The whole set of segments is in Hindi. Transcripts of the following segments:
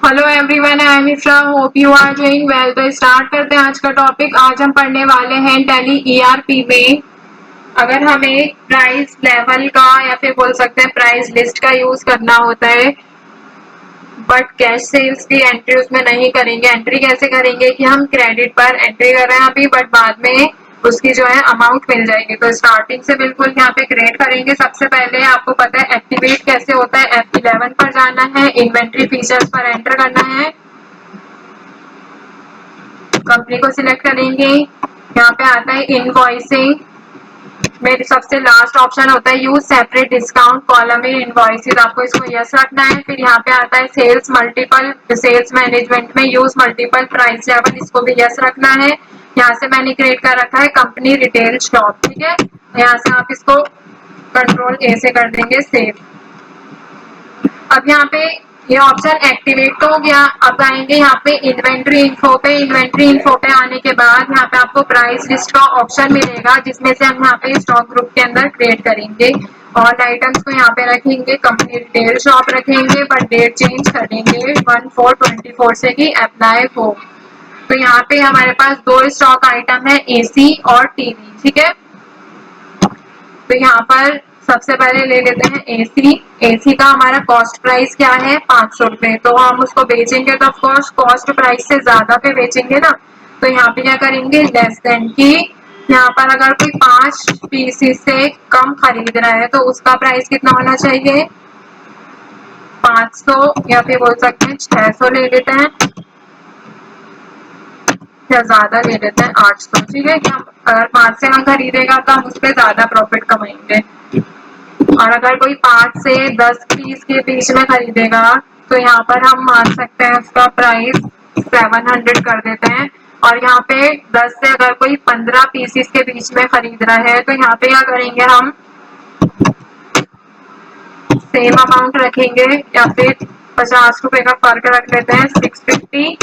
Hello everyone, I am Ifra, hope you are doing well. तो स्टार्ट करते हैं आज का टॉपिक। आज हम पढ़ने वाले हैं टैली ईआरपी में अगर हमें प्राइस लेवल का या फिर बोल सकते हैं प्राइस लिस्ट का यूज करना होता है, बट कैश सेल्स की एंट्री उसमें नहीं करेंगे। एंट्री कैसे करेंगे कि हम क्रेडिट पर एंट्री कर रहे हैं अभी, बट बाद में उसकी जो है अमाउंट मिल जाएगी। तो स्टार्टिंग से बिल्कुल यहाँ पे क्रिएट करेंगे। सबसे पहले आपको पता है एक्टिवेट कैसे होता है। F11 पर जाना है, इन्वेंट्री फीचर्स पर एंटर करना है, कंपनी को सिलेक्ट करेंगे। यहाँ पे आता है इनवॉइसिंग में सबसे लास्ट ऑप्शन होता है use separate discount column in invoices, आपको इसको यस रखना है। फिर यहाँ पे आता है सेल्स मल्टीपल, सेल्स मैनेजमेंट में यूज मल्टीपल प्राइस लेवल, इसको भी यस रखना है। यहाँ से मैंने क्रिएट कर रखा है कंपनी रिटेल शॉप, ठीक है। यहाँ से आप इसको कंट्रोल ए से कर देंगे सेव। अब यहाँ पे ये ऑप्शन एक्टिवेट तो हो गया। अब आएंगे यहाँ पे इन्वेंट्री इन्फो पे। इन्वेंट्री इन्फो पे आने के बाद यहाँ पे आपको प्राइस लिस्ट का ऑप्शन मिलेगा, जिसमें से हम यहाँ पे स्टॉक ग्रुप के अंदर क्रिएट करेंगे और आइटम्स को यहाँ पे रखेंगे कंपनी रिटेल शॉप रखेंगे, बट डेट चेंज करेंगे 1/4/24 से कि अप्लाई हो। तो यहाँ पे हमारे पास दो स्टॉक आइटम है, एसी और टीवी, ठीक है। तो यहाँ पर सबसे पहले ले लेते हैं एसी। एसी का हमारा कॉस्ट प्राइस क्या है, 500 रुपए। तो हम उसको बेचेंगे तो ऑफकोर्स कॉस्ट प्राइस से ज्यादा पे बेचेंगे ना। तो यहाँ पे क्या करेंगे, लेस देन की यहाँ पर अगर कोई 5 पीसीस से कम खरीद रहा है तो उसका प्राइस कितना होना चाहिए, 500 या फिर बोल सकते हैं 600 ले लेते हैं, या ज्यादा ले लेते हैं 800, ठीक है। कि अगर 5 से हम खरीदेगा तो हम उस पर ज्यादा प्रॉफिट कमाएंगे, और अगर कोई 5 से 10 पीस के बीच में खरीदेगा तो यहाँ पर हम मान सकते हैं उसका प्राइस 700 कर देते हैं। और यहाँ पे 10 से अगर कोई 15 पीसीस के बीच में खरीद रहा है तो यहाँ पे क्या करेंगे, हम सेम अमाउंट रखेंगे या फिर 50 रुपए का फर्क रख लेते हैं, 650,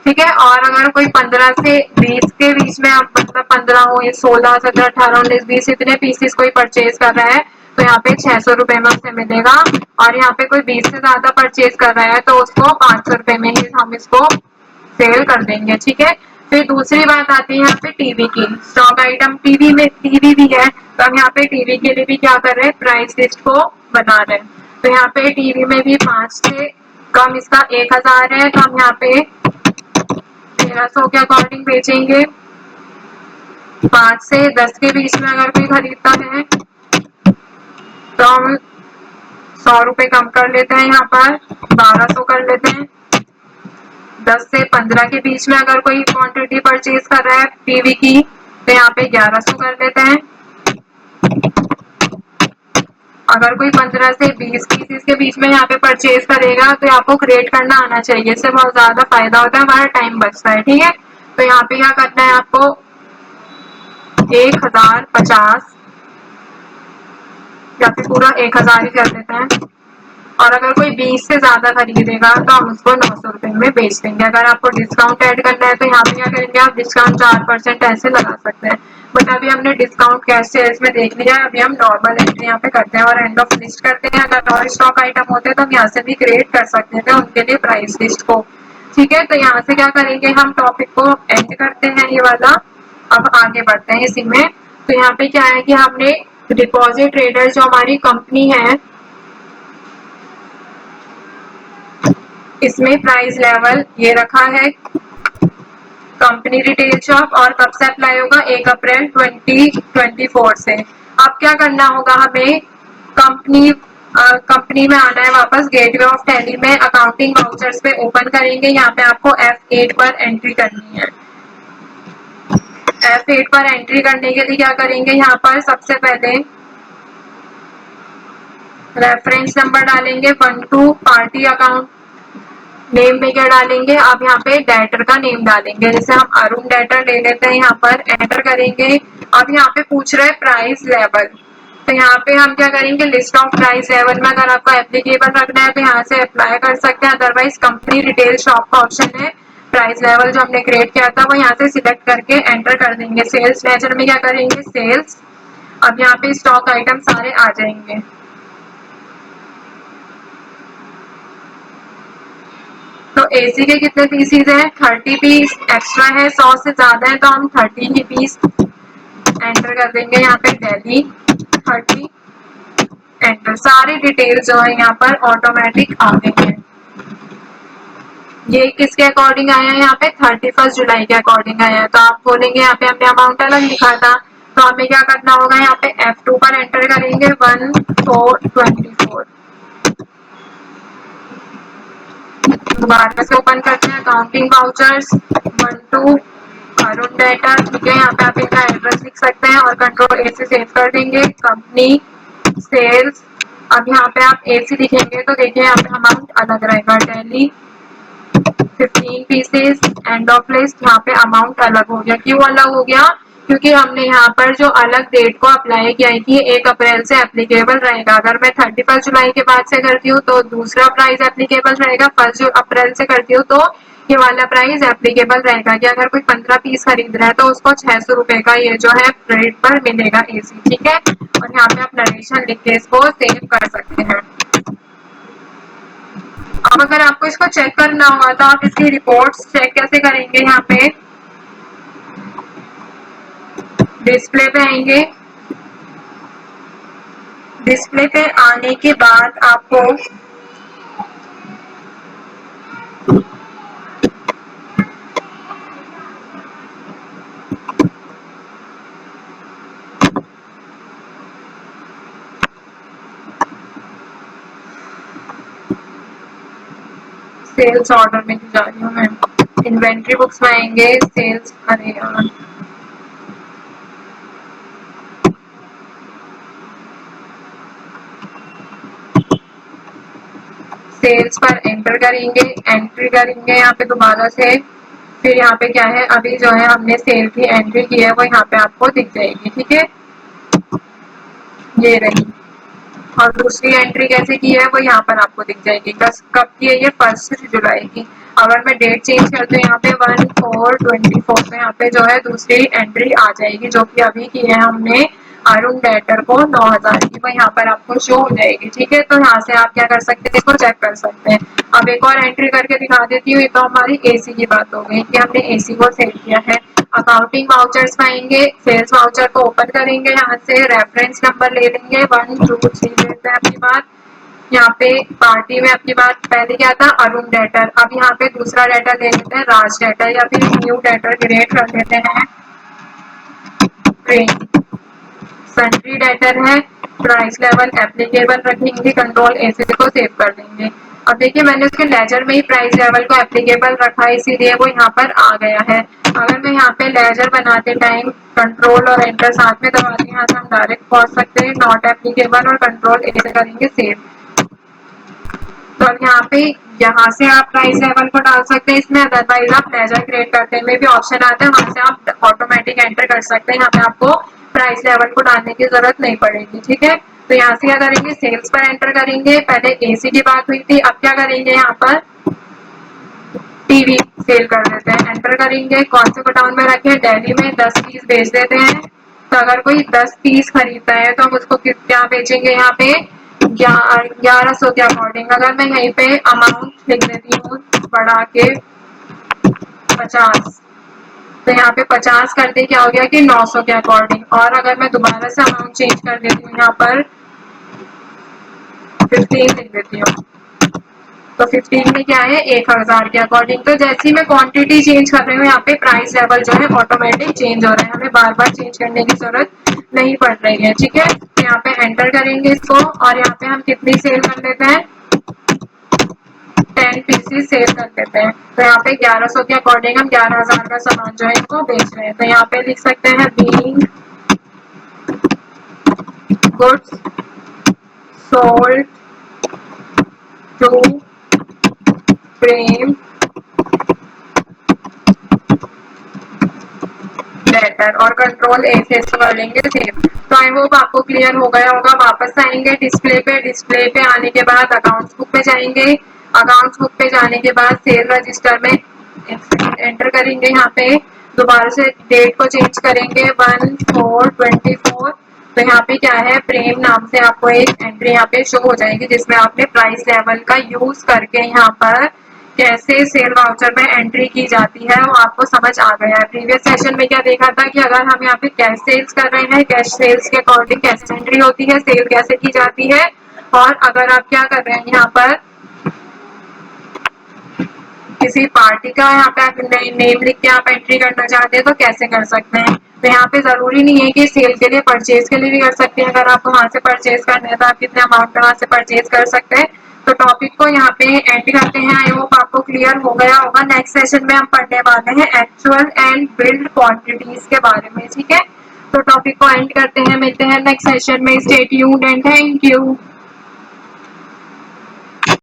ठीक है। और अगर कोई 15 से 20 के बीच में, आप मतलब 15 हो या 16, 17, 18, 19, 20 इतने पीसेस कोई परचेज कर रहा है तो यहाँ पे 600 रुपए में उसे मिलेगा। और यहाँ पे कोई 20 से ज्यादा परचेज कर रहा है तो उसको 500 रुपए में ही हम इसको सेल कर देंगे, ठीक है। फिर दूसरी बात आती है यहाँ पे टीवी की। स्टॉक आइटम टीवी में टीवी भी है, तो हम यहाँ पे टीवी के लिए भी क्या कर रहे हैं, प्राइस लिस्ट को बना रहे हैं। तो यहाँ पे टीवी में भी 5 से कम इसका 1000 है, तो हम यहाँ पे 1300 के अकॉर्डिंग बेचेंगे। 5 से 10 के बीच में अगर कोई खरीदता है तो हम 100 रुपए कम कर लेते हैं, यहाँ पर 1200 कर लेते हैं। 10 से 15 के बीच में अगर कोई क्वांटिटी परचेज कर रहा है टीवी की तो यहाँ पे 1100 कर लेते हैं। अगर कोई 15 से 20 पीसेस के बीच में यहाँ पे परचेज करेगा तो आपको क्रिएट करना आना चाहिए, इससे बहुत ज्यादा फायदा होता है, हमारा टाइम बचता है, ठीक है। तो यहाँ पे क्या करना है आपको, 1050 या फिर पूरा 1000 ही कर देते हैं। और अगर कोई 20 से ज्यादा खरीदेगा तो हम उसको 900 रुपए में बेच देंगे। अगर आपको डिस्काउंट ऐड करना है तो यहाँ पे क्या करेंगे, आप डिस्काउंट 4% ऐसे लगा सकते हैं, बट अभी हमने डिस्काउंट कैश सेल्स में देख लिया है। अभी हम नॉर्मल एंट्री यहाँ पे करते हैं और एंड ऑफ लिस्ट करते हैं। अगर और स्टॉक आइटम होते तो हम यहाँ से भी क्रिएट कर सकते थे उनके लिए प्राइस लिस्ट को, ठीक है। तो यहाँ से क्या करेंगे, हम टॉपिक को एंड करते हैं ये वाला। अब आगे बढ़ते हैं इसी में। तो यहाँ पे क्या है कि हमने डिपॉजिट ट्रेडर जो हमारी कंपनी है, इसमें प्राइस लेवल ये रखा है कंपनी रिटेल शॉप, और कब से अप्लाई होगा, 1 अप्रैल 2024 से। अब क्या करना होगा, हमें कंपनी में आना है वापस, गेटवे ऑफ टैली में अकाउंटिंग वाउचर्स पे ओपन करेंगे। यहाँ पे आपको F8 पर एंट्री करनी है। F8 पर एंट्री करने के लिए क्या करेंगे, यहाँ पर सबसे पहले रेफरेंस नंबर डालेंगे 12, पार्टी अकाउंट नेम में क्या डालेंगे, अब यहाँ पे डेटर का नेम डालेंगे, जैसे हम अरुण डेटर ले लेते हैं, यहाँ पर एंटर करेंगे। अब यहाँ पे पूछ रहा है प्राइस लेवल, तो यहाँ पे हम क्या करेंगे, लिस्ट ऑफ प्राइस लेवल में अगर आपको एप्लीकेबल रखना है तो यहाँ से अप्लाई कर सकते हैं, अदरवाइज कंपनी रिटेल शॉप का ऑप्शन है, प्राइस लेवल जो हमने क्रिएट किया था वो यहाँ से सिलेक्ट करके एंटर कर देंगे। सेल्स लेजर में क्या करेंगे, सेल्स। अब यहाँ पे स्टॉक आइटम सारे आ जाएंगे। तो एसी के कितने पीसीज हैं? 30 पीस एक्स्ट्रा है, 100 से ज्यादा है तो हम 30 ही पीस एंटर कर देंगे यहाँ पे। दिल्ली 30 एंटर। सारी डिटेल जो है यहाँ पर ऑटोमेटिक आ गई है। ये किसके अकॉर्डिंग आया है? यहाँ पे 31 जुलाई के अकॉर्डिंग आया है। तो आप बोलेंगे यहाँ पे हमने अमाउंट अलग लिखा था, तो हमें क्या करना होगा? यहाँ पे F2 पर एंटर करेंगे 1424। दोबारा से ओपन करते हैं अकाउंटिंग वाउचर्स 12 अरुण डेटा। ठीक है, यहाँ पे आप इनका एड्रेस लिख सकते हैं और कंट्रोल ए से सेव कर देंगे। कंपनी सेल्स, अब यहाँ पे आप एसी लिखेंगे तो देखिए यहाँ पे अमाउंट अलग रहेगा। Delhi 15 pieces end of list, यहाँ पे अमाउंट अलग हो गया। क्यों अलग हो गया? क्योंकि हमने यहाँ पर जो अलग डेट को अप्लाई किया है कि 1 अप्रैल से एप्लीकेबल रहेगा। अगर मैं 31 जुलाई के बाद से करती हूँ तो दूसरा प्राइस एप्लीकेबल रहेगा, 1 अप्रैल से करती हूँ तो ये वाला प्राइस एप्लीकेबल रहेगा। कि अगर कोई 15 पीस खरीद रहा है तो उसको 600 रुपए का ये जो है रेट पर मिलेगा एसी। ठीक है, और यहाँ पे आप नरेशन लिख के इसको सेव कर सकते हैं। अब अगर आपको इसको चेक करना होगा तो आप इसकी रिपोर्ट्स चेक कैसे करेंगे? यहाँ पे डिस्प्ले पे आएंगे। डिस्प्ले पे आने के बाद आपको सेल्स ऑर्डर में जा रही हूँ मैं। इन्वेंट्री बुक्स में आएंगे। सेल्स, अरे यार सेल्स पर एंटर करेंगे, एंट्री करेंगे यहाँ पे दोबारा से। फिर यहाँ पे क्या है, अभी जो है हमने सेल की एंट्री की है वो यहाँ पे आपको दिख जाएगी। ठीक है, ये रही। और दूसरी एंट्री कैसे की है वो यहाँ पर आपको दिख जाएगी। कब की है ये? 1 जुलाई की। अगर मैं डेट चेंज करती हूँ यहाँ पे 1424 में यहाँ पे जो है दूसरी एंट्री आ जाएगी जो कि अभी की है हमने अरुण डेटर को 9000 की, वो यहाँ पर आपको शो हो जाएगी। ठीक है, तो यहाँ से आप क्या कर सकते हैं, इसको चेक कर सकते हैं। अब एक और एंट्री करके दिखा देती हूँ। ये तो हमारी एसी की बात हो गई कि हमने एसी को सेल किया है। अकाउंटिंग वाउचर्स पाएंगे, सेल्स वाउचर को ओपन करेंगे, यहाँ से रेफरेंस नंबर ले लेंगे 1 2 3 लेते हैं अपनी बात। यहाँ पे पार्टी में आपकी बात पहले क्या था? अरुण डेटर। अब यहाँ पे दूसरा डेटर ले लेते हैं राज डेटर, या फिर न्यू डेटर क्रिएट कर लेते हैं ट्रेन। सन्ड्री डेटर है, प्राइस लेवल एप्लीकेबल रखेंगे, कंट्रोल ए से को सेव कर देंगे। अब देखिए मैंने उसके लेजर में ही प्राइस लेवल को एप्लीकेबल रखा है, इसीलिए वो यहाँ पर आ गया है। अगर मैं यहाँ पे लेजर बनाते टाइम कंट्रोल और एंटर साथ में दबाती हूँ, यहाँ से हम डायरेक्ट पहुंच सकते हैं नॉट एप्लीकेबल, और कंट्रोल ए से करेंगे सेव। तो अब यहाँ से आप प्राइस लेवल को डाल सकते हैं इसमें। अदरवाइज आप लेजर क्रिएट करते में भी ऑप्शन आता है, वहां से आप ऑटोमेटिक एंटर कर सकते हैं। यहाँ पे आपको प्राइस लेवल को डालने की जरूरत नहीं पड़ेगी। ठीक है, तो यहाँ से क्या करेंगे, सेल्स पर एंटर करेंगे। पहले एसी की बात हुई थी, अब क्या करेंगे, यहाँ पर टीवी सेल कर देते हैं। एंटर करेंगे, कौन से गोडाउन में रखे? दिल्ली में 10 पीस बेच देते हैं। तो अगर कोई 10 पीस खरीदता है तो हम उसको क्या बेचेंगे? यहाँ पे 1100 के अकॉर्डिंग। अगर मैं यहीं पे अमाउंट लिख देती हूँ बढ़ा के 50, तो यहाँ पे 50 कर दे, क्या हो गया कि 900 के अकॉर्डिंग। और अगर मैं दोबारा से अमाउंट चेंज कर देती हूँ, यहाँ पर 15 लिख देती हूँ, तो 15 में क्या है? 1000 के अकॉर्डिंग। तो जैसे ही मैं क्वांटिटी चेंज कर रही हूँ, यहाँ पे प्राइस लेवल जो है ऑटोमेटिक चेंज हो रहा है, हमें बार बार चेंज करने की जरूरत नहीं पड़ रही है। ठीक है, तो यहाँ पे एंटर करेंगे इसको, और यहाँ पे हम कितनी सेल कर लेते हैं? 10 पीसीस सेल कर लेते हैं। तो यहाँ पे 1100 के अकॉर्डिंग हम 11000 का सामान जो है इसको बेच रहे हैं। तो यहाँ पे लिख सकते हैं बीइंग गुड्स सोल्ड टू प्रेम बेटर, और कंट्रोल ए से कर लेंगे सेव। तो आई होप आपको क्लियर हो गया होगा। वापस आएंगे डिस्प्ले पे। डिस्प्ले पे आने के बाद अकाउंट्स बुक पे जाएंगे। अकाउंट्स बुक पे जाने के बाद सेल रजिस्टर में एंटर करेंगे। यहाँ पे दोबारा से डेट को चेंज करेंगे 1424। तो यहाँ पे क्या है, प्रेम नाम से आपको एक एंट्री यहाँ पे शो हो जाएगी जिसमें आपने प्राइस लेवल का यूज करके यहाँ पर कैसे सेल वाउचर में एंट्री की जाती है वो आपको समझ आ गया है। प्रीवियस सेशन में क्या देखा था कि अगर हम यहाँ पे कैश सेल्स कर रहे हैं, कैश सेल्स के अकॉर्डिंग कैश एंट्री होती है, सेल कैसे की जाती है, और अगर आप क्या कर रहे हैं यहाँ पर किसी पार्टी का यहाँ पे आप नेम लिख के आप एंट्री करना चाहते हैं तो कैसे कर सकते हैं। तो यहाँ पे जरूरी नहीं है कि सेल के लिए, परचेज के लिए भी कर सकते हैं। अगर आपको वहां से परचेज करना है तो आप कितने अमाउंट में वहां से परचेज कर सकते हैं। तो टॉपिक को यहाँ पे एंड करते हैं। आई होप आपको क्लियर हो गया होगा। नेक्स्ट सेशन में हम पढ़ने वाले हैं एक्चुअल एंड बिल्ड क्वांटिटीज के बारे में, ठीक है। तो टॉपिक को एंड करते हैं, मिलते हैं नेक्स्ट सेशन में। Stay tuned and thank you.